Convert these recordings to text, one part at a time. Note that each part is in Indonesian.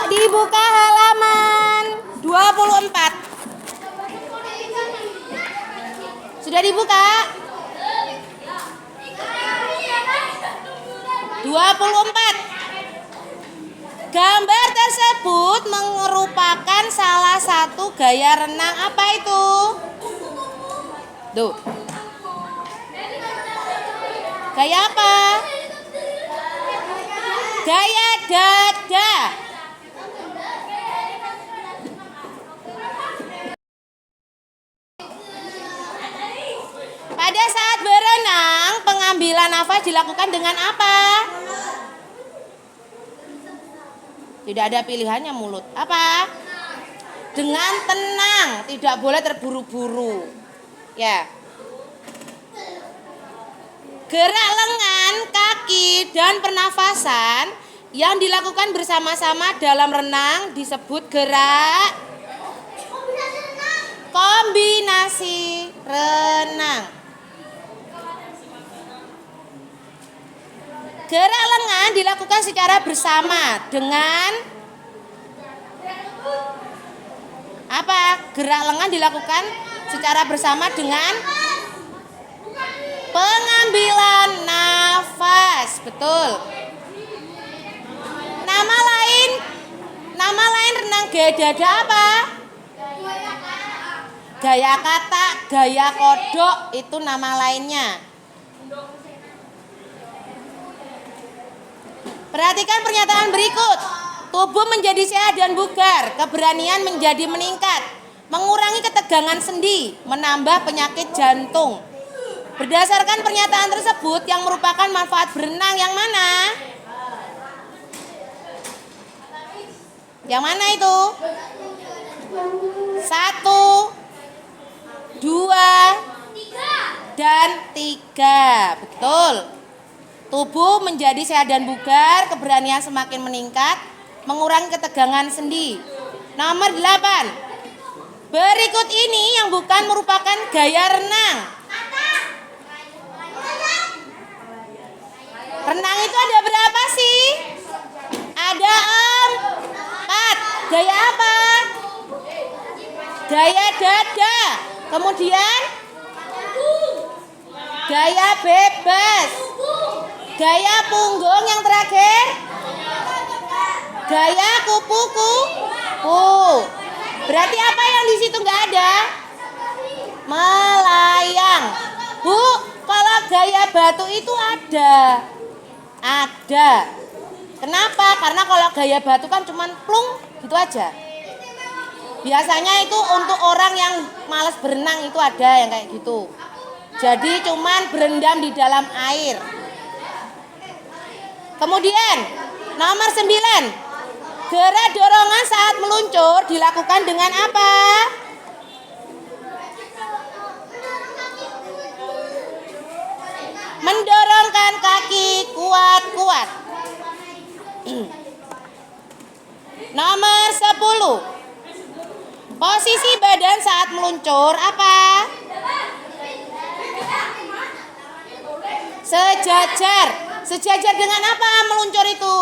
dibuka halaman 24. Sudah dibuka? 24. Gambar tersebut merupakan salah satu gaya renang apa itu? Tuh. Gaya apa? Gaya dada. Pada saat berenang, pengambilan nafas dilakukan dengan apa? Tidak ada pilihannya mulut. Apa? Dengan tenang, tidak boleh terburu-buru. Ya. Gerak lengan, kaki, dan pernafasan yang dilakukan bersama-sama dalam renang disebut gerak kombinasi renang. Gerak lengan dilakukan secara bersama dengan apa? Gerak lengan dilakukan secara bersama dengan pengambilan nafas. Betul. Nama lain renang gaya dada apa? Gaya katak, gaya kodok, itu nama lainnya. Perhatikan pernyataan berikut. Tubuh menjadi sehat dan bugar, keberanian menjadi meningkat, mengurangi ketegangan sendi, menambah penyakit jantung. Berdasarkan pernyataan tersebut, yang merupakan manfaat berenang yang mana? Yang mana itu? 1, 2, dan 3. Betul. Tubuh menjadi sehat dan bugar, keberanian semakin meningkat, mengurangi ketegangan sendi. Nomor 8. Berikut ini yang bukan merupakan gaya renang. Renang itu ada berapa sih? Ada 4. Gaya apa? Gaya dada. Kemudian gaya bebas. Gaya punggung yang terakhir. Gaya kupu-kupu. Berarti apa yang di situ nggak ada? Melayang. Bu, kalau gaya batu itu ada. Ada. Kenapa? Karena kalau gaya batu kan cuman plung gitu aja. Biasanya itu untuk orang yang malas berenang itu ada yang kayak gitu. Jadi cuman berendam di dalam air. Kemudian nomor 9. Gerak dorongan saat meluncur dilakukan dengan apa? Mendorongkan kaki kuat-kuat. Nomor 10. Posisi badan saat meluncur apa? Sejajar. Sejajar dengan apa meluncur itu?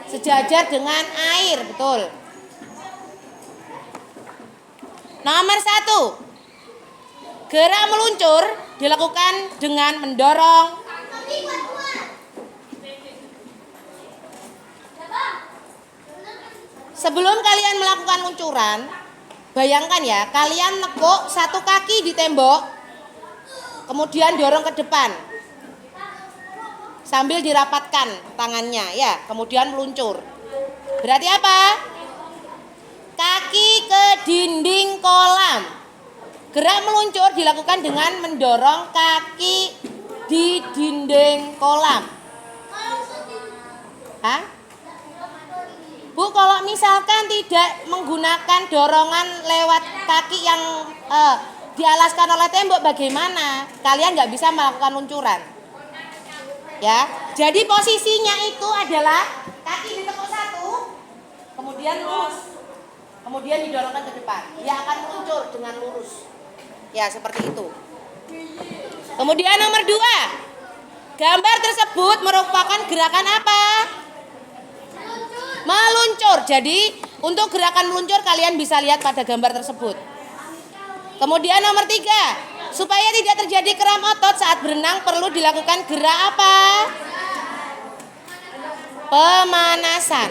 Sejajar dengan air, betul. Nomor 1. Gerak meluncur dilakukan dengan mendorong sebelum kalian melakukan luncuran. Bayangkan ya, kalian nekuk satu kaki di tembok, kemudian dorong ke depan sambil dirapatkan tangannya ya, kemudian meluncur. Berarti apa? Kaki ke dinding kolam. Gerak meluncur dilakukan dengan mendorong kaki di dinding kolam. Hah? Bu, kalau misalkan tidak menggunakan dorongan lewat kaki yang dialaskan oleh tembok, bagaimana? Kalian nggak bisa melakukan luncuran. Ya, jadi posisinya itu adalah kaki ditekuk satu, kemudian lurus, kemudian didorongkan ke depan. Dia akan meluncur dengan lurus. Ya, seperti itu. Kemudian nomor 2. Gambar tersebut merupakan gerakan apa? Meluncur. Jadi untuk gerakan meluncur kalian bisa lihat pada gambar tersebut. Kemudian nomor 3, supaya tidak terjadi kram otot saat berenang perlu dilakukan gerak apa? Pemanasan.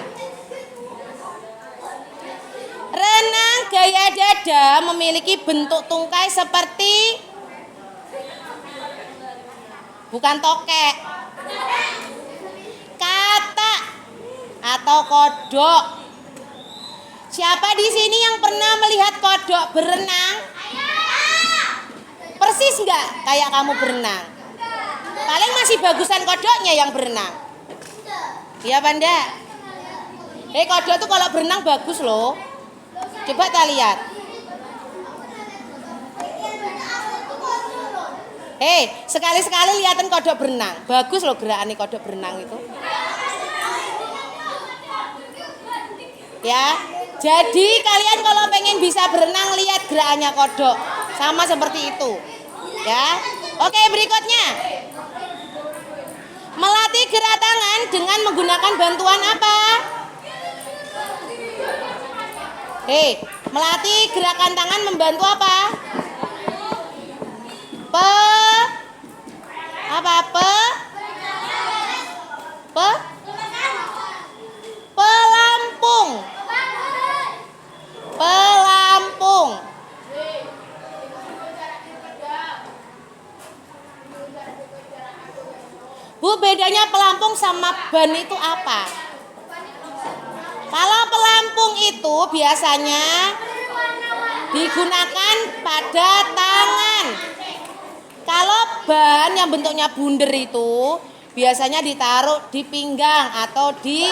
Renang gaya dada memiliki bentuk tungkai seperti bukan tokek, katak atau kodok. Siapa di sini yang pernah melihat kodok berenang? Persis nggak kayak kamu berenang? Paling masih bagusan kodoknya yang berenang. Iya Panda? Kodok tuh kalau berenang bagus loh. Coba kita lihat. Sekali-sekali lihatin kodok berenang. Bagus loh gerakan kodok berenang itu. Ya, jadi kalian kalau pengen bisa berenang lihat gerakannya kodok. Sama seperti itu. Ya. Oke, berikutnya. Melatih gerak tangan dengan menggunakan bantuan apa? Melatih gerakan tangan membantu apa? Pelampung. Pelampung. Bu, bedanya pelampung sama ban itu apa? Kalau pelampung itu biasanya digunakan pada tangan. Kalau ban yang bentuknya bunder itu biasanya ditaruh di pinggang atau di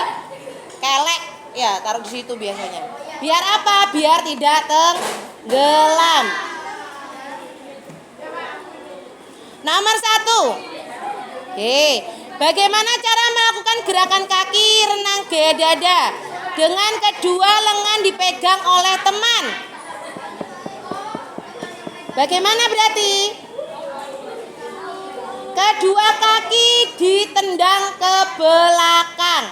kelek, ya taruh di situ biasanya. Biar apa? Biar tidak tenggelam. Nomor 1. Bagaimana cara melakukan gerakan kaki renang gaya dada dengan kedua lengan dipegang oleh teman? Bagaimana berarti? Kedua kaki ditendang ke belakang.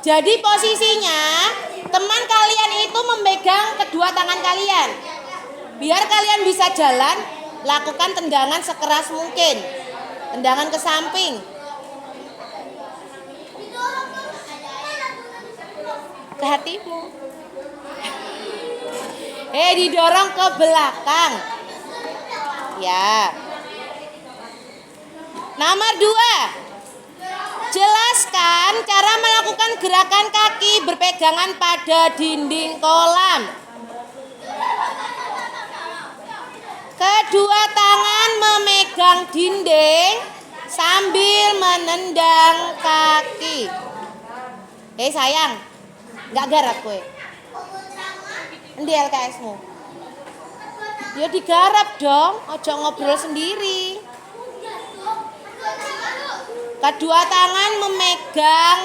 Jadi posisinya teman kalian itu memegang kedua tangan kalian. Biar kalian bisa jalan, lakukan tendangan sekeras mungkin. Tendangan ke samping. Ke hatimu. Didorong ke belakang. Ya. Nomor 2. Jelaskan cara melakukan gerakan kaki berpegangan pada dinding kolam. Kedua tangan memegang dinding sambil menendang kaki. Sayang, nggak garap kue. Endi LKS-mu? Ya digarap dong, ojo ngobrol sendiri. Kedua tangan memegang.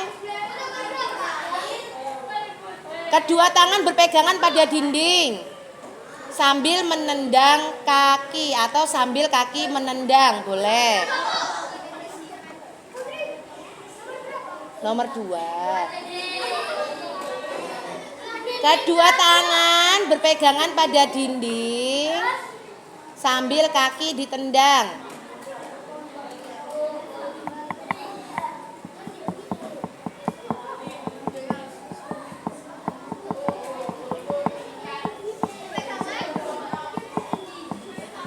Kedua tangan berpegangan pada dinding sambil menendang kaki atau sambil kaki menendang, boleh. Nomor 2. Kedua tangan berpegangan pada dinding sambil kaki ditendang.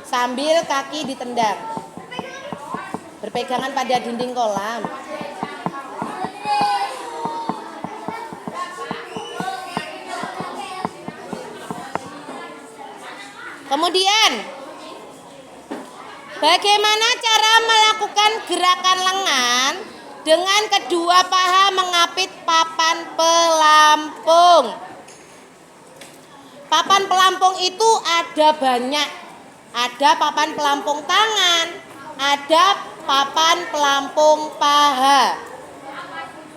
Sambil kaki ditendang. Berpegangan pada dinding kolam. Kemudian, bagaimana cara melakukan gerakan lengan dengan kedua paha mengapit papan pelampung? Papan pelampung itu ada banyak. Ada papan pelampung tangan, ada papan pelampung paha.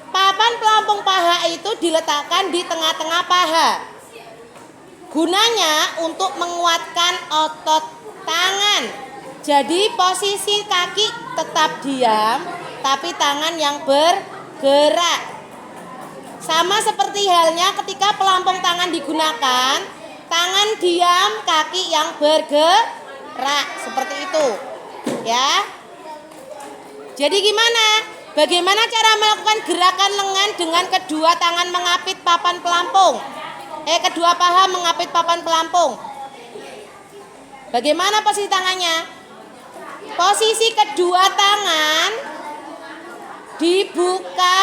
Papan pelampung paha itu diletakkan di tengah-tengah paha. Gunanya untuk menguatkan otot tangan. Jadi posisi kaki tetap diam, tapi tangan yang bergerak. Sama seperti halnya ketika pelampung tangan digunakan, tangan diam, kaki yang bergerak, seperti itu. Ya. Jadi gimana? Bagaimana cara melakukan gerakan lengan dengan kedua tangan mengapit papan pelampung? Kedua paha mengapit papan pelampung. Bagaimana posisi tangannya? Posisi kedua tangan dibuka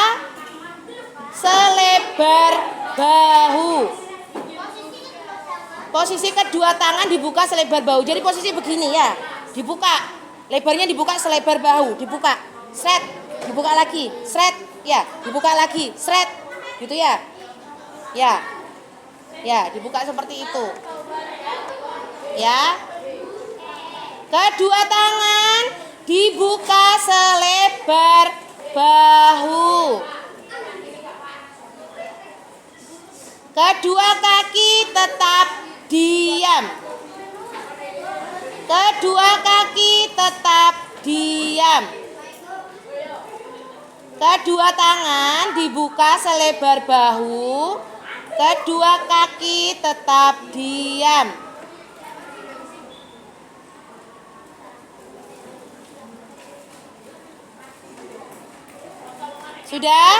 selebar bahu. Posisi kedua tangan dibuka selebar bahu. Jadi posisi begini ya, dibuka. Lebarnya dibuka selebar bahu, dibuka. Sret, dibuka lagi. Sret, ya, dibuka lagi. Sret. Gitu ya. Ya. Ya, dibuka seperti itu. Ya. Kedua tangan dibuka selebar bahu. Kedua kaki tetap diam. Kedua kaki tetap diam. Kedua tangan dibuka selebar bahu. Kedua kaki tetap diam. Sudah?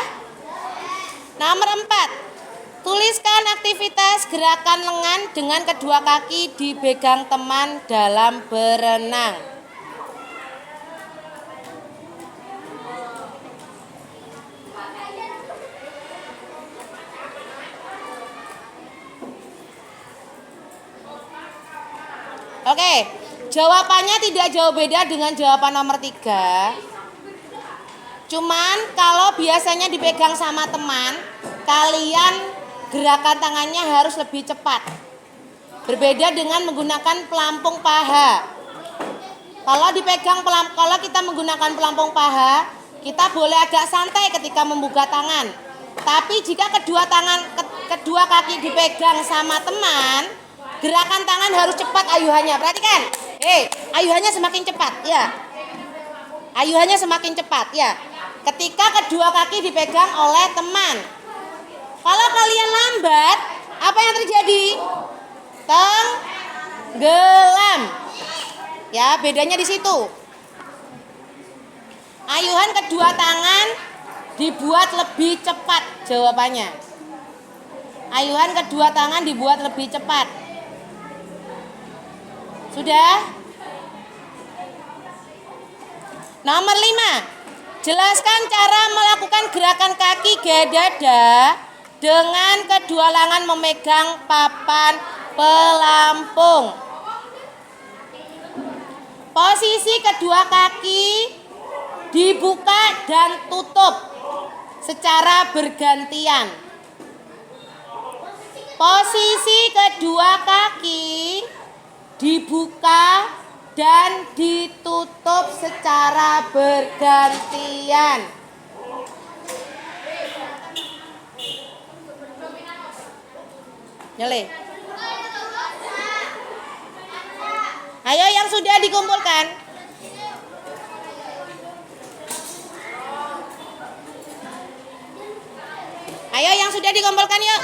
Nomor 4. Tuliskan aktivitas gerakan lengan dengan kedua kaki dipegang teman dalam berenang. Oke, jawabannya tidak jauh beda dengan jawaban nomor 3. Cuman kalau biasanya dipegang sama teman, kalian gerakan tangannya harus lebih cepat. Berbeda dengan menggunakan pelampung paha. Kalau kita menggunakan pelampung paha, kita boleh agak santai ketika membuka tangan. Tapi jika kedua kaki dipegang sama teman, gerakan tangan harus cepat ayuhannya. Perhatikan. Ayuhannya semakin cepat, ya. Ayuhannya semakin cepat, ya. Ketika kedua kaki dipegang oleh teman. Kalau kalian lambat, apa yang terjadi? Tenggelam. Ya, bedanya di situ. Ayuhan kedua tangan dibuat lebih cepat jawabannya. Ayuhan kedua tangan dibuat lebih cepat. Sudah? Nomor 5. Jelaskan cara melakukan gerakan kaki gaya dada dengan kedua lengan memegang papan pelampung. Posisi kedua kaki dibuka dan tutup secara bergantian. Posisi kedua kaki dibuka dan ditutup secara bergantian. Nyele. Ayo yang sudah dikumpulkan. Ayo yang sudah dikumpulkan yuk.